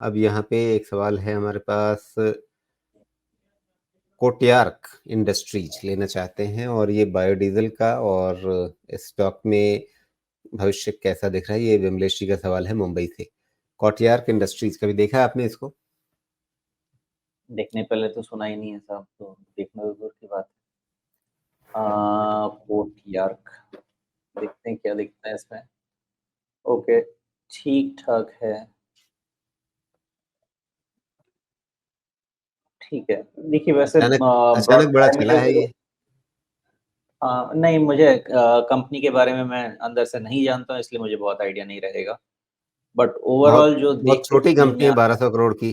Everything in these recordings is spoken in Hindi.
अब यहाँ पे एक सवाल है हमारे पास, कोटयार्क इंडस्ट्रीज लेना चाहते हैं और ये बायोडीजल का, और स्टॉक में भविष्य कैसा दिख रहा है, ये विमलेश जी का सवाल है मुंबई से। कोटयार्क इंडस्ट्रीज कभी देखा है आपने इसको? देखने पहले तो सुना ही नहीं है साहब, तो देखना तो दूर की बात है। कोटयार्क, देखते हैं क्या दिखता है इसमें। ओके, ठीक ठाक है, ठीक है। देखिए वैसे अचानक ब्रॉड अचानक बड़ा चला पैरामीटर है जरूर। ये। नहीं, मुझे कंपनी के बारे में मैं अंदर से नहीं जानता हूँ, इसलिए मुझे बहुत आइडिया नहीं रहेगा। बट बहुत ओवरऑल जो बहुत देख के छोटी समझ में कंपनी है, आ 1200 करोड़ की।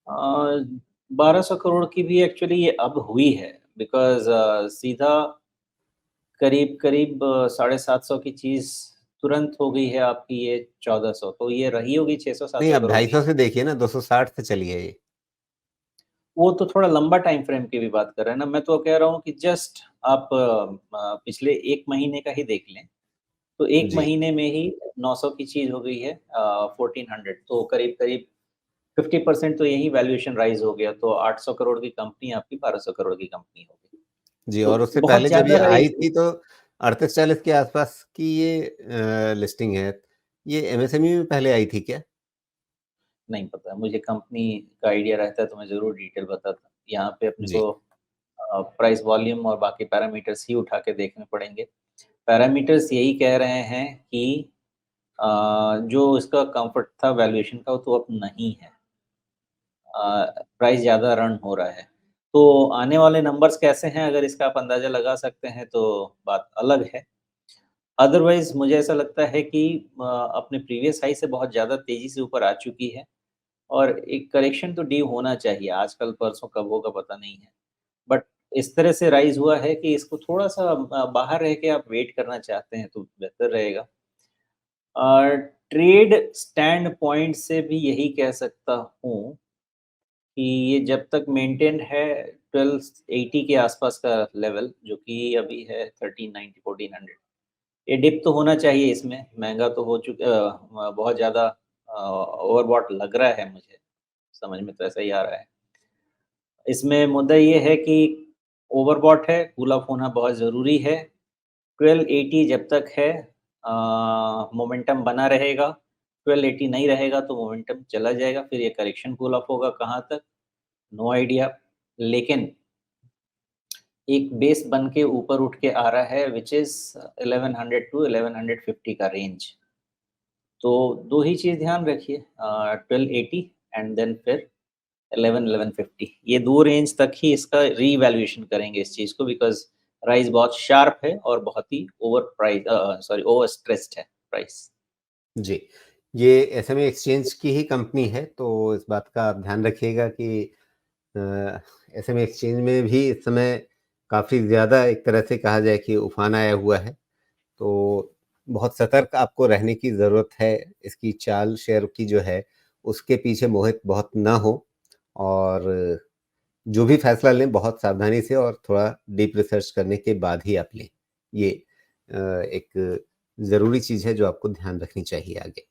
1200 करोड़ की भी एक्चुअली ये अब हुई है, बिकॉज सीधा करीब करीब 750 की चीज तुरंत हो गई है आपकी ये 1400, तो ये रही होगी 600 नहीं, 700 अब करोड़ 250 की। से देखिए ना, 260 से चली है ये। वो तो थोड़ा लंबा टाइम फ्रेम की भी बात कर रहे हैं ना, मैं तो कह रहा हूँ कि जस्ट आप पिछले 1 महीने का ही देख लें, तो 1 जी। महीने में ही 900 की चीज़ हो गई है 1400, तो करीब-करीब 50% तो यही वैल्यूएशन राइज़ हो गया, तो 800 करोड़ की कंपनी आपकी 1200 करोड़ की कंपनी हो गई। जी, और तो उससे बहुत पहले जब ज़्यादा ये आई राइज़ हुई। थी तो 38-40 के आसपास की ये लिस्टिंग है। ये एमएसएमई में पहले आई थी क्या? नहीं पता, मुझे कंपनी का आइडिया रहता तो मैं ज़रूर डिटेल बताता। यहाँ पे अपने जी। को प्राइस वॉल्यूम और बाकी पैरामीटर्स ही उठा के देखने पड़ेंगे। पैरामीटर्स यही कह रहे हैं कि जो इसका कम्फर्ट था वैल्यूएशन का, वो तो अब नहीं है। प्राइस ज़्यादा रन हो रहा है। तो आने वाले नंबर्स कैसे हैं, अगर इसका आप अंदाज़ा लगा सकते हैं तो बात अलग है। अदरवाइज़ मुझे ऐसा लगता है कि अपने प्रीवियस हाई से बहुत ज़्यादा तेज़ी से ऊपर आ चुकी है और एक करेक्शन तो ड्यू होना चाहिए। आज कल परसों कब होगा पता नहीं है। बट इस तरह से राइज़ हुआ है कि इसको थोड़ा-सा बाहर रह के आप वेट करना चाहते हैं तो बेहतर रहेगा। ट्रेड स्टैंड पॉइंट से भी यही कह सकता हूँ कि ये जब तक मेंटेन है 1280 के आसपास का लेवल, जो कि अभी है 1390 1400, ये डिप तो होना चाहिए इसमें। महँगा तो हो चुका बहुत ज़्यादा ओवरबॉट लग रहा है मुझे, समझ में तो ऐसा ही आ रहा है। इसमें मुद्दा ये है कि ओवरबॉट है, कूल ऑफ होना बहुत ज़रूरी है। 1280 जब तक है मोमेंटम बना रहेगा, 1280 नहीं रहेगा तो मोमेंटम चला जाएगा, फिर ये करेक्शन कूल ऑफ होगा कहाँ तक, नो आइडिया। लेकिन एक बेस बन के ऊपर उठ के आ रहा है व्हिच इज़ 1100 टू 1150 का रेंज। तो 2 ही चीज़ ध्यान रखिए, 1280 एंड देन फिर 11-1150, ये 2 रेंज तक ही इसका रीवैल्यूएशन करेंगे इस चीज़ को, बिकॉज़ राइज़ बहुत शार्प है और बहुत ही ओवर स्ट्रेस्ड है प्राइस। जी। ये एसएमई एक्सचेंज की ही कंपनी है, तो इस बात का आप ध्यान रखिएगा कि अ, एसएमई एक्सचेंज में भी इस समय काफ़ी ज़्यादा, एक तरह से कहा जाए कि उफान आया हुआ है। तो बहुत सतर्क आपको रहने की ज़रूरत है। इसकी चाल शेयर की जो है, उसके पीछे मोहित बहुत ना हो, और जो भी फैसला लें बहुत सावधानी से और थोड़ा डीप रिसर्च करने के बाद ही आप लें। ये एक ज़रूरी चीज़ है जो आपको ध्यान रखनी चाहिए आगे।